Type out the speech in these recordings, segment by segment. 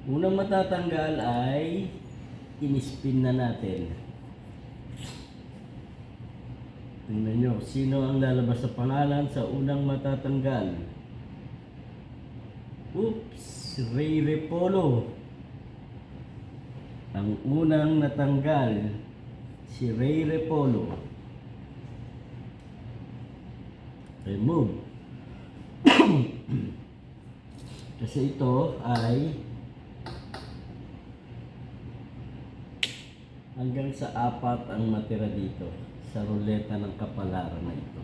Unang matatanggal ay in-spin na natin. Tingnan nyo, sino ang lalabas sa pangalan sa unang matatanggal? Oops! Ray Repolo. Ang unang natanggal, si Ray Repolo. Remove. Kasi ito ay hanggang sa 4 ang matira dito sa ruleta ng kapalaran na ito.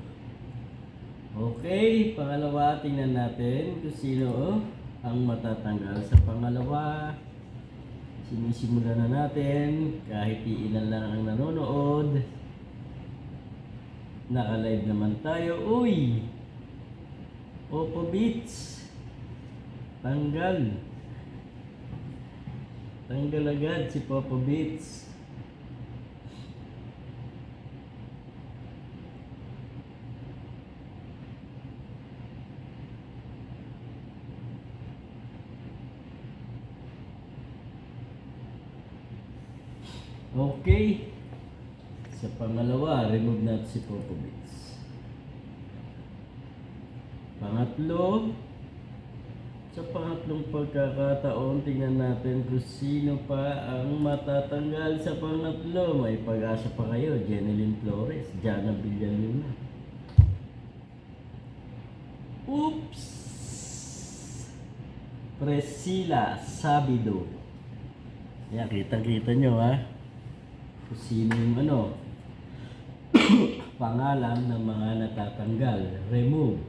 Okay, pangalawa, tingnan natin kung sino ang matatanggal sa pangalawa. Sinisimula na natin kahit ilan lang ang nanonood. Naka-live naman tayo. Uy! Oppo Beats. Tanggal. Tanggal agad si Popo Beats. Okay. Sa pangalawa, remove natin si Popo Beats. Pangatlo, sa pangatlong pagkakataon, tingnan natin kung sino pa ang matatanggal sa pangatlo. May pag-asa pa kayo. Jeneline Flores, Jana Villaluna. Oops! Priscilla Sabido. Yan, kitang-kita nyo ha. Kung sino yung pangalan ng mga natatanggal. Remove.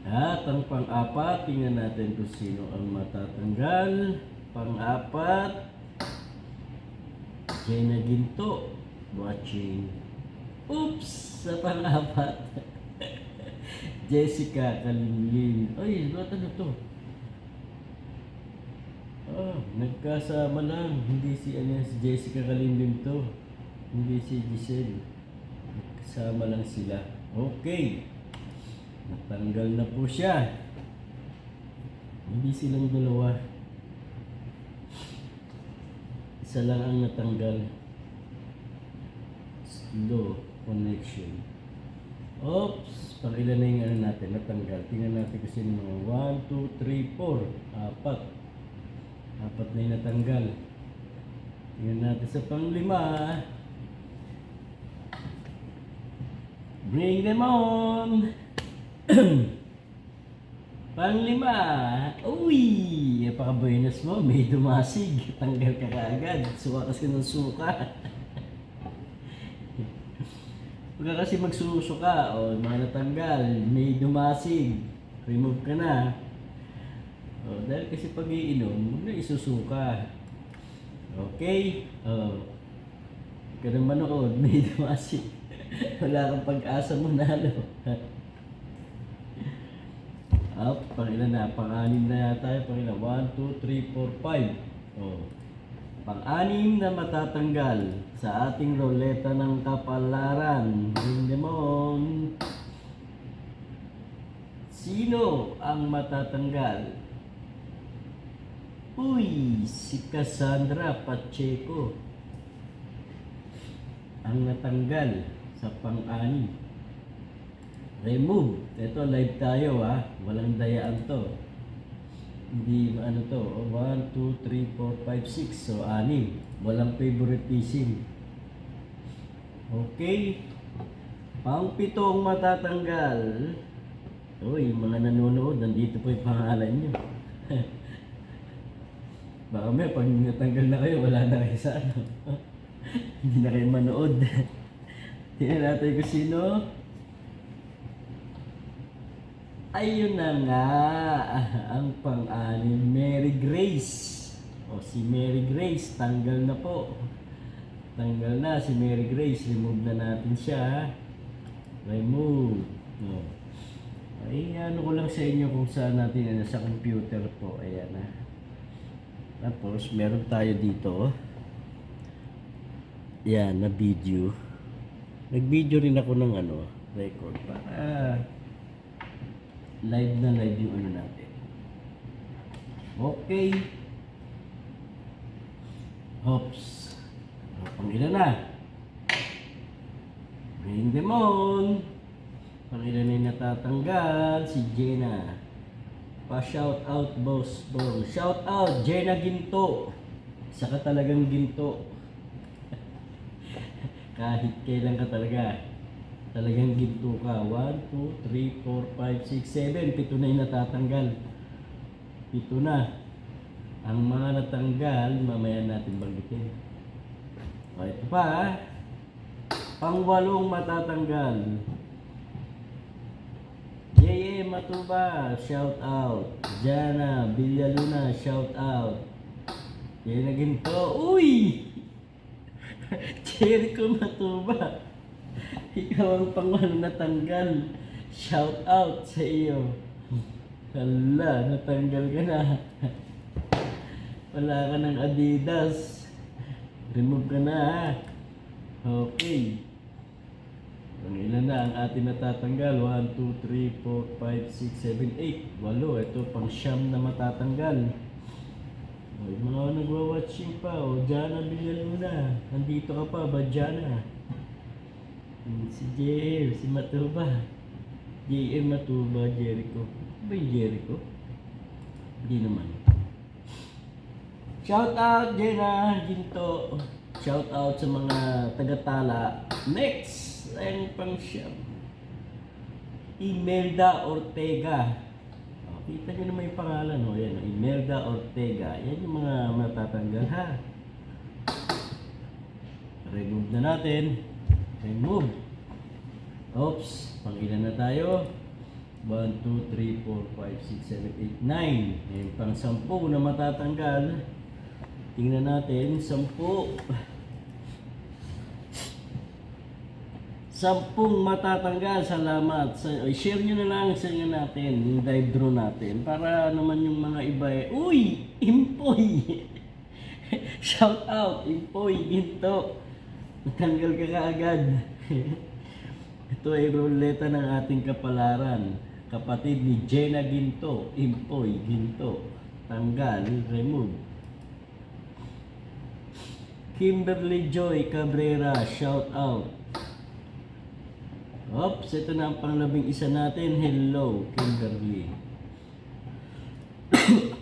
At ang pang-apat, tingnan natin kung sino ang matatanggal. Pang-apat, Jenna Ginto. Watching. Oops! Sa pang-apat, Jessica Kalinlin. Ay, ano to? Nagkasama lang. Hindi si Jessica Kalinlin to. Hindi si Giselle. Nagkasama lang sila. Okay. Natanggal na po siya. Hindi silang dalawa. Isa lang ang natanggal. Slow connection. Oops! Pang ilan na yung natin natanggal. Tingnan natin kasi mga 1, 2, 3, 4. 4. 4 na yung natanggal. Tingnan natin sa pang-5. Bring them on! Pang-5. Uy! Napaka-buenos mo. May dumasig. Tanggal ka kaagad. Suka kasi ng suka. Pagka kasi magsusuka, mga natanggal, may dumasig. Remove ka na. Dahil kasi pag iinom, huwag na isusuka. Okay? Ka na manood, may dumasig. Wala kang pag-asa mo nalo. Pang-ilan na? Pang-anim na yata. Pang-ilan? 1, 2, 3, 4, 5. Pang-anim na matatanggal sa ating ruleta ng kapalaran. Bring them on. Sino ang matatanggal? Uy! Si Cassandra Pacheco ang natanggal sa pang-anim. Remove. Ito live tayo ha. Walang dayaan to. Hindi to. 1, 2, 3, 4, 5, 6. So 6. Walang favoritism. Okay. Pang-pitong matatanggal. Uy, mga nanonood, nandito po yung pangalan nyo. Baka may pag natanggal na kayo, wala na kayo sa hindi na kayo manood. Tingnan natin kung sino. Ayun na nga, ang pang-anim, Mary Grace. Si Mary Grace, tanggal na po. Tanggal na si Mary Grace, remove na natin siya. Remove. Ay, ko lang sa inyo kung saan natin, sa computer po. Ayan na. Tapos, meron tayo dito. Yan, na video. Nag-video rin ako ng record para live na live yung natin. Okay. Oops. Pang ilan na? Rain Demon. Pang ilan na natatanggal? Si Jenna. Pa-shout out, boss bro. Shout out, Jenna Ginto. Isa ka talagang ginto. Kahit kailan ka talaga. Talagang ginto ka. 1, 2, 3, 4, 5, 6, 7. 7 na yung natatanggal. 7 na. Ang mga natanggal, mamaya natin banggitin. O, ito pa ha. Pang-8 matatanggal. J.A. Matuba, shout out. Jana Villaluna, shout out. Yan na ginto. Uy! Jericho Matuba. Ikaw ang pang-8 natanggal. Shout out sa iyo. Hala, natanggal ka na. Wala ka ng Adidas. Remove ka na ha. Okay. Ang ilan na ang ating natatanggal? 1, 2, 3, 4, 5, 6, 7, 8. 8. Ito pang siyam na matatanggal. O, yung mga nagwa-watching pa. O, Jana Villaluna. Nandito ka pa ba, Jana? Si JM, si Matuba. JM Matuba, Jericho. Ba yung Jericho? Hindi naman. Shout out, Jena Ginto. Shout out sa mga taga-Tala. Next! Ang pang siyam. Imelda Ortega. O, kita nyo naman yung pangalan. O, yan. Imelda Ortega. Yan yung mga matatanggal ha. Remove na natin. Remove. Oops. Pang ilan na tayo? 1, 2, 3, 4, 5, 6, 7, 8, 9. Yan pang 10 na matatanggal. Tingnan natin. 10. 10 matatanggal. Salamat. Share nyo na lang sa inyo natin yung live draw natin para naman yung mga iba uy! Impoy! Shout out! Impoy! Ginto! Natanggal ka kaagad. Ito ay ruleta ng ating kapalaran. Kapatid ni Jenna Ginto. Impoy! Ginto. Tanggal. Remove. Kimberly Joy Cabrera. Shout out. Oops, ito na ang pang-11 natin. Hello, Kimberly.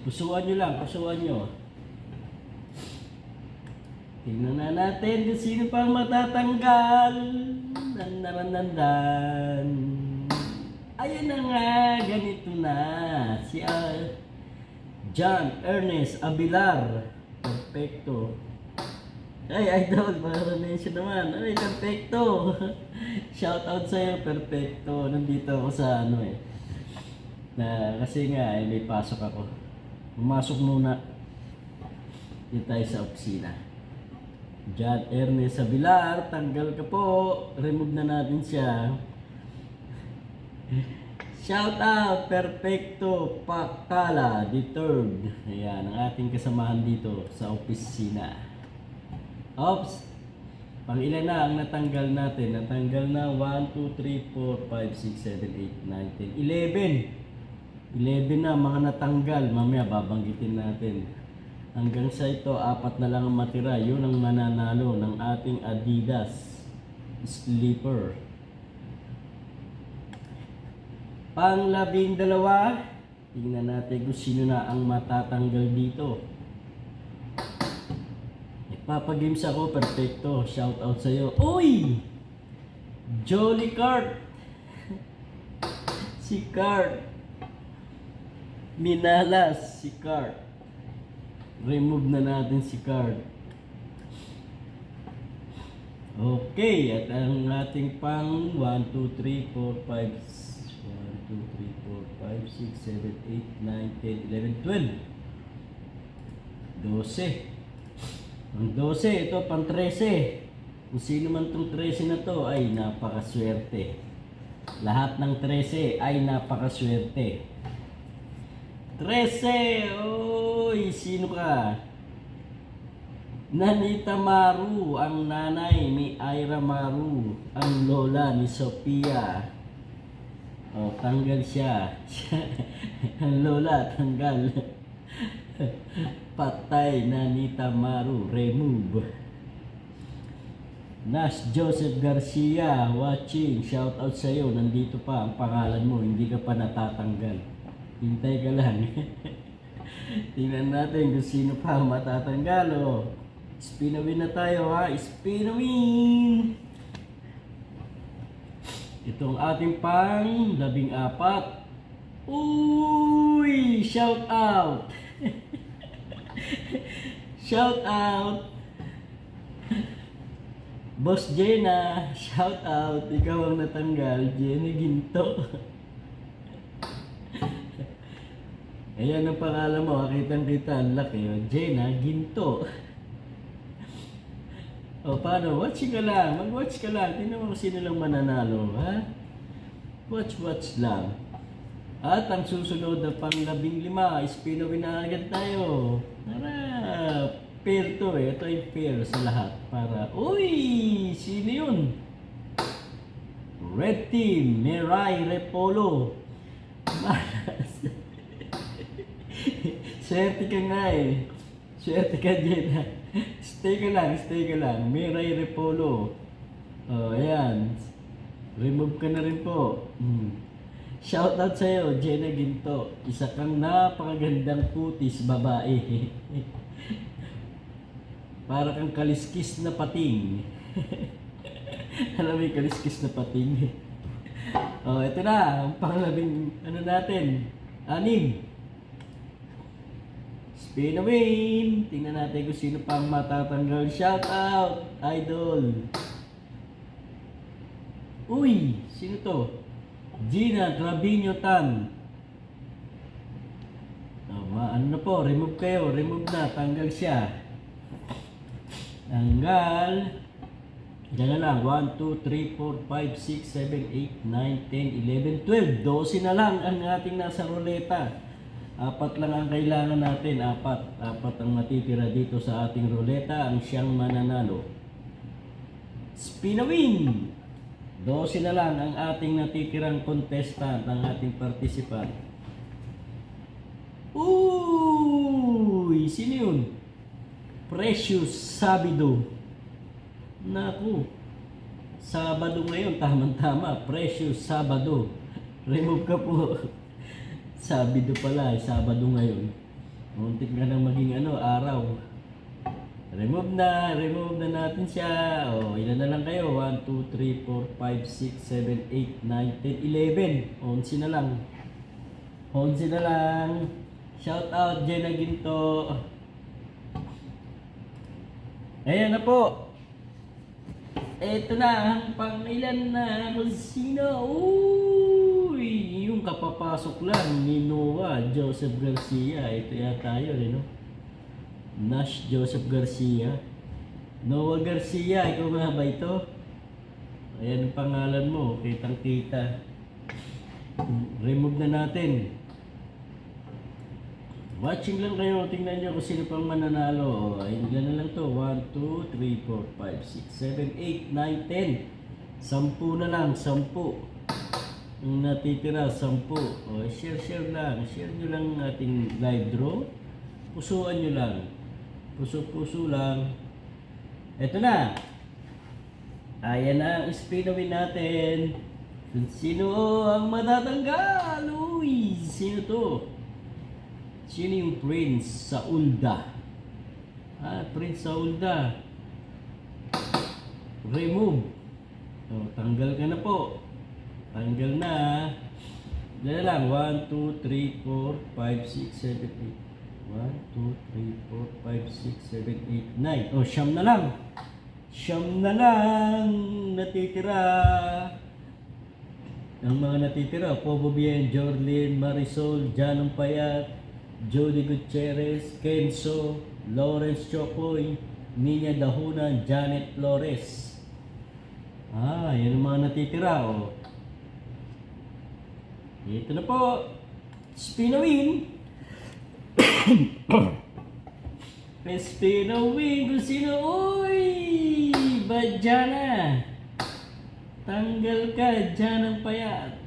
Pusuan nyo lang, pusuan nyo. Tingnan na natin kung sino pang matatanggal. Nandaran-nandan. Ayun na nga, ganito na. Si John Ernest Abilar. Perfecto. Ay, idol, para-mention naman. Ay, perfecto. Shout out sa'yo, perfecto. Nandito ako sa kasi nga, may pasok ako. Pumasok muna. Dito tayo sa opisina. John Ernest Abilar, tanggal ka po. Remove na natin siya. Shout out, perfecto. Pakala, the third. Ayan, ang ating kasamahan dito sa opisina. Oops. Pang ilan na ang natanggal natin? Natanggal na 1, 2, 3, 4, 5, 6, 7, 8, 9, 10. 11 na mga natanggal. Mamaya babanggitin natin. Hanggang sa ito, 4 na lang ang matira. Yun ang mananalo ng ating Adidas Sleeper. Pang 12. Tingnan natin kung sino na ang matatanggal dito. Papagames ako, perfecto. Shout out sa'yo. Uy! Jolly Cart! Si Cart. Minalas si Cart. Remove na natin si Cart. Okay, at ang ating pang 1, 2, 3, 4, 5, 1, 2, 3, 4, 5, 6, 7, 8, 9, 10, 11, 12. 12. Ang 12, ito pang 13. Kung sino man itong 13 na to ay napakaswerte. Lahat ng 13 ay napakaswerte. 13! Oy, sino ka? Nanita Maru, ang nanay ni Ira Maru, ang lola ni Sophia. O, tanggal siya. Ang lola, tanggal. Patay na Nita Maru, remove. Nas Joseph Garcia, watching, shout out sa iyo. Nandito pa ang pangalan mo, hindi ka pa natatanggal. Hintay ka lang. Tingnan natin kung sino pa ang matatanggal. Oh. Spin a win na tayo ha, spin a win. Itong ating pang 14. Uy, shout out. Shout out. Boss Jenna, shout out. Ikaw ang natanggal, Jenna Ginto. Ayan ang pangalan mo, kitang-kita, ang laki. Jenna Ginto. O paano? Watching ka lang, mag-watch ka lang. Tingnan mo kung sino lang mananalo, ha? Watch lang. At ang susunod na pang 15, spin away na agad tayo. Tara! Pair to eh. Ito ay pair sa lahat. Para, uy! Sino yun? Red Team, Meray Repolo. Swerte ka nga eh. Swerte ka dyan. Stay ka lang. Meray Repolo. Oh, ayan. Remove ka na rin po. Shoutout sa'yo, Jenna Ginto. Isa kang napakagandang putis babae. Para kang kaliskis na pating. Alam mo yung kaliskis na pating. Oh, ito na. Ang pangalabing, natin? 6. Spin a win. Tingnan natin kung sino pang matatanggal. Shout out, idol. Uy, sino to? Gina Trabino Tan. Ano na po, remove kayo. Remove na, tanggal siya. Tanggal. Diyan na lang. 1, 2, 3, 4, 5, 6, 7, 8, 9, 10, 11, 12. 12 na lang ang ating nasa ruleta. 4 lang ang kailangan natin. 4 ang natitira dito sa ating ruleta. Ang siyang mananalo. Spin a win! 12 na lang ang ating natitirang contestant, ang ating participant. Uy! Sino yun? Precious Sabido. Naku. Sabado ngayon, tamang-tama. Precious Sabado. Remove ka po. Sabido pala, Sabado ngayon. Muntik na nang maging araw. Remove na natin siya. O, ilan na lang kayo? 1, 2, 3, 4, 5, 6, 7, 8, 9, 10, 11. 11 na lang. 11 na lang. Shout out, Jenna Ginto. Ayan na po. Ito na ang pangilan na kung sino. Uy, yung kapapasok lang ni Noah Joseph Garcia. Ito yata yun, no? Nash Joseph Garcia. Noah Garcia, ikaw nga ba ito? Ayan ang pangalan mo, kitang-kita. Remove na natin. Watching lang kayo, tingnan nyo kung sino pang mananalo. Ayun na lang to. 1, 2, 3, 4, 5, 6, 7, 8, 9, 10. 10 na lang, 10. Yung natitira, 10. O, share lang. Share nyo lang ating live draw. Pusuan nyo lang. Puso lang. Eto na. Ayan na ang spin away natin. Sino ang matatanggal? Uy, sino to? Sino yung Prince Saulda? Prince Saulda. Remove. O, tanggal ka na po. Tanggal na. Dala lang. 1, 2, 3, 4, 5, 6, 7, 8. 1, 2, 3, 4, 5, 6, 7, 8, 9. O, siyam na lang. Siyam na lang natitira. Ang mga natitira, Pobo Bien, Jorlin, Marisol, Janong Payat, Jody Gutierrez, Kenzo, Lawrence Chocoy, Nina Dahunan, Janet Flores. Yan ang mga natitira. O. Ito na po. Spin a win. Spin a win kung sino. Uy! Bajana. Tanggal ka, Janong Payat.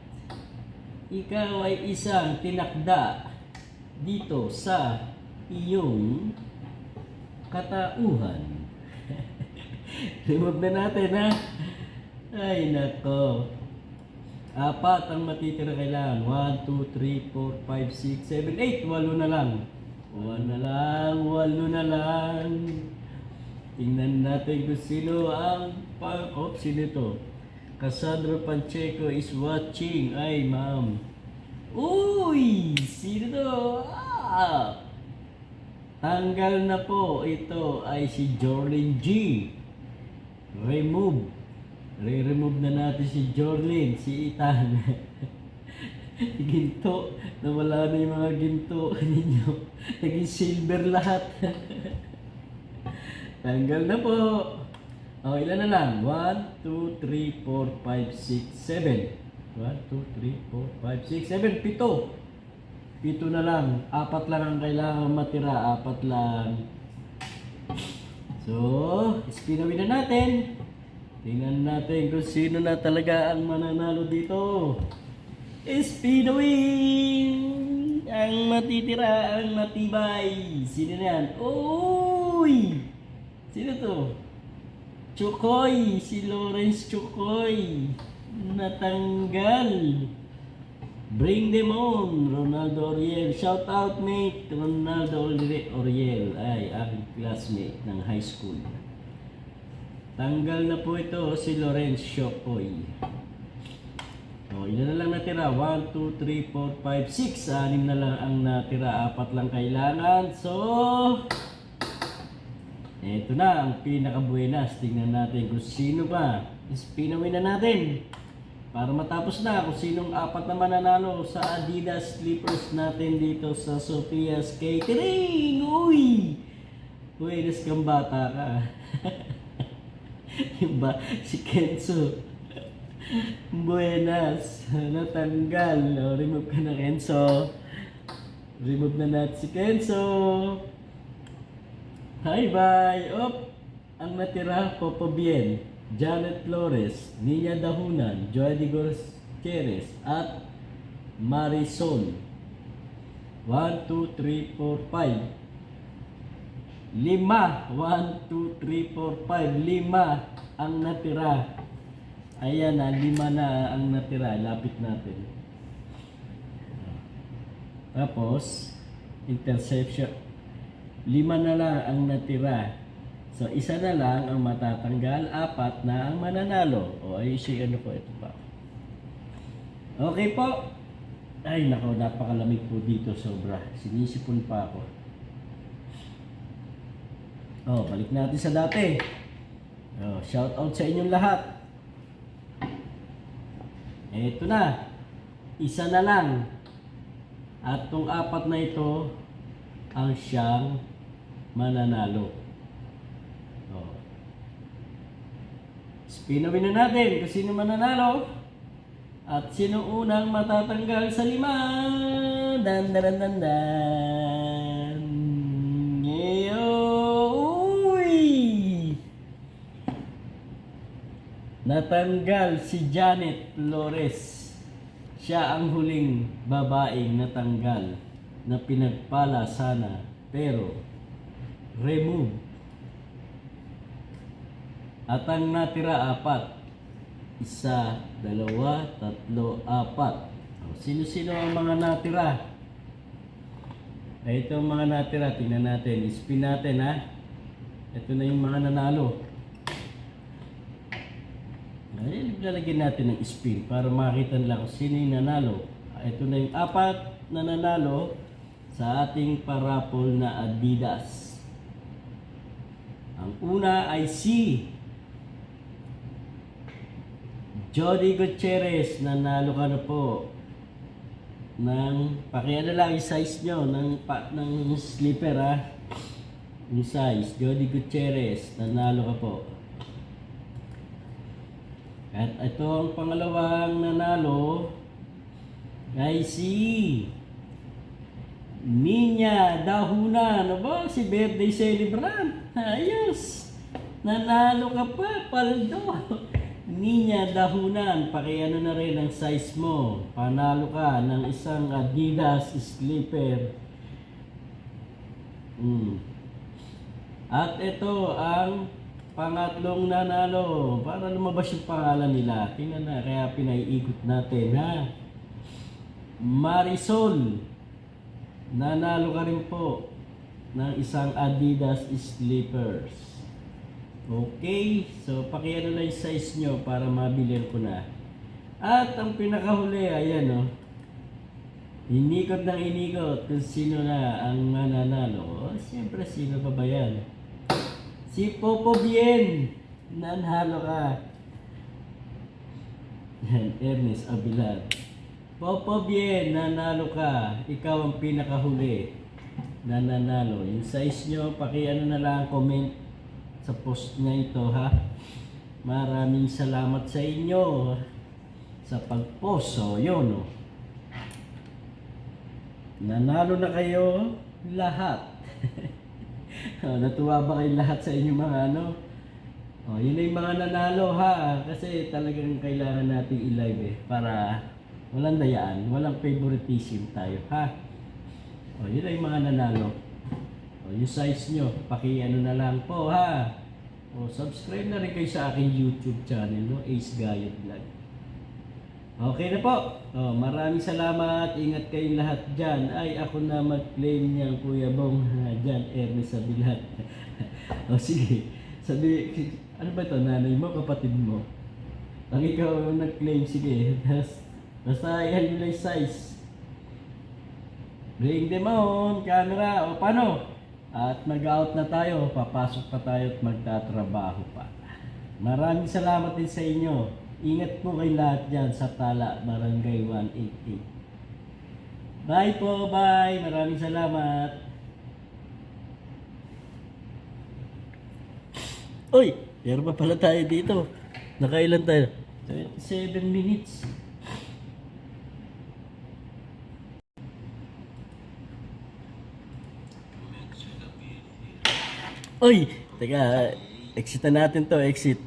Ikaw ay isang tinakda dito sa iyong katauhan. Remove na natin, ha? Ay, nako. 4 ang matitira kailangan. 1, 2, 3, 4, 5, 6, 7, 8. 8 na lang. 1 na lang, 8 na lang. Tingnan natin kung sino ang sino to? Cassandra Pacheco is watching. Ay, ma'am. Uy! Sino to? Tanggal na po. Ito ay si Jorlyn G. Remove. Re-remove na natin si Jorlyn, si Ethan. Ginto. Nawala na yung mga ginto ninyo. Naging silver lahat. Tanggal na po. O, ilan na lang? 1, 2, 3, 4, 5, 6, 7. 1, 2, 3, 4, 5, 6, 7. 7. 7 na lang. 4 lang ang kailangan matira. 4 lang. So, spinawin na natin. Tingnan natin kung sino na talaga ang mananalo dito. Spinawin! Ang matitira, ang matibay. Sino na yan? Uy! Sino to? Chukoy! Si Lawrence Chukoy! Natanggal! Bring them on! Ronaldo Oriel. Shout out, mate! Ronaldo Oriel. Ay, aking classmate ng high school. Tanggal na po ito si Lawrence Chukoy. O, ilan na lang natira? 1, 2, 3, 4, 5, 6. 6 na lang ang natira. 4 lang kailangan. So, eto na ang pinakabuenas. Tingnan natin kung sino pa. Spinawin na natin. Para matapos na kung sinong 4 na mananalo sa Adidas slippers natin dito sa Sophia's Catering. Uy! Buenas kang bata ka. Yung ba? Si Kenzo. Buenas. Natanggal. O, remove ka na, Kenzo. Remove na natin si Kenzo. Hi, bye. Op. Ang natira, Popo Bien, Janet Flores, Nina Dahunan, Joy de Gutierrez, at Marisol. 1, 2, 3, 4, 5. 5. 1, 2, 3, 4, 5. 5 ang natira. Ayan na, 5 na ang natira. Lapit natin. Tapos, interception. 5 na lang ang natira. So, 1 na lang ang matatanggal. 4 na ang mananalo. O, ay, ano po, ito pa. Okay po. Ay, nako, napakalamig po dito. Sobra. Sinisipon pa ako. Oh, balik natin sa dati. Oh, shout out sa inyong lahat. Ito na. 1 na lang. At tong 4 na ito ang siyang mananalo. Oh. Spinawin na natin kung sino mananalo. At sino unang matatanggal sa 5. Dan dan dan dan. Natanggal si Janet Flores. Siya ang huling babaeng natanggal na pinagpala sana pero remove. At ang natira 4. 1, 2, 3, 4. Sino-sino ang mga natira? Ito ang mga natira. Tingnan natin. Spin natin, ha. Ito na yung mga nanalo. Ay, lalagyan natin ng spin para makita nila kung sino yung nanalo. Ito na yung 4 na nanalo sa ating parapol na Adidas. Ang una ay si Jody Gutierrez. Nanalo ka na po ng, pakiano lang yung size nyo ng slipper, ha. Yung size, Jody Gutierrez, nanalo ka po. At ito ang pangalawang nanalo ay si Nina Dahunan. Ano ba? Si birthday celebrant. Ayos! Nanalo ka pa, paldo. Nina Dahunan. Pakiano na rin ang size mo. Panalo ka ng isang Adidas slipper. Mm. At ito ang pangatlong nanalo para lumabas yung pangalan nila. Tingnan na, kaya pinaiikot natin ha. Marisol, nanalo ka rin po ng isang Adidas slippers. Okay, so pakiano lang yung size nyo para mabilihan ko na. At ang pinakahuli, ayan o. Inikot ng inikot kung sino na ang mananalo. Siyempre, sino pa ba yan? Si Popo Bien, nanalo ka. Yan, Ernest Abilad. Popo Bien, nanalo ka. Ikaw ang pinakahuli na nanalo. Yung size nyo, pakiano na lang comment sa post niya ito ha. Maraming salamat sa inyo sa pag-post. So, yun o. Nanalo na kayo lahat. Natuwa ba kayo lahat sa inyong mga ano? Yun na yung mga nanalo ha. Kasi talagang kailangan natin i-live para walang dayaan, walang favoritism tayo ha. Yun na yung mga nanalo. Yung size nyo, paki-ano na lang po ha. Subscribe na rin kayo sa aking YouTube channel, no? Ace Gayot Vlog. Okay na po. Maraming salamat. Ingat kayong lahat dyan. Ay, ako na mag-claim niyan, Kuya Bong. Dyan, Ernest Abilad. Sige. Sabi, ano ba ito? Nanay mo, kapatid mo? Ang ikaw nag-claim, sige. Basta yan yung size. Bring them on, camera. Paano? At mag-out na tayo. Papasok pa tayo at magtatrabaho pa. Maraming salamat din sa inyo. Ingat po kayo lahat dyan sa Tala, Barangay 188. Bye po, bye. Maraming salamat. Uy, meron pa pala tayo dito. Nakailan tayo? 27 minutes. Uy, teka, exitan natin to, exit.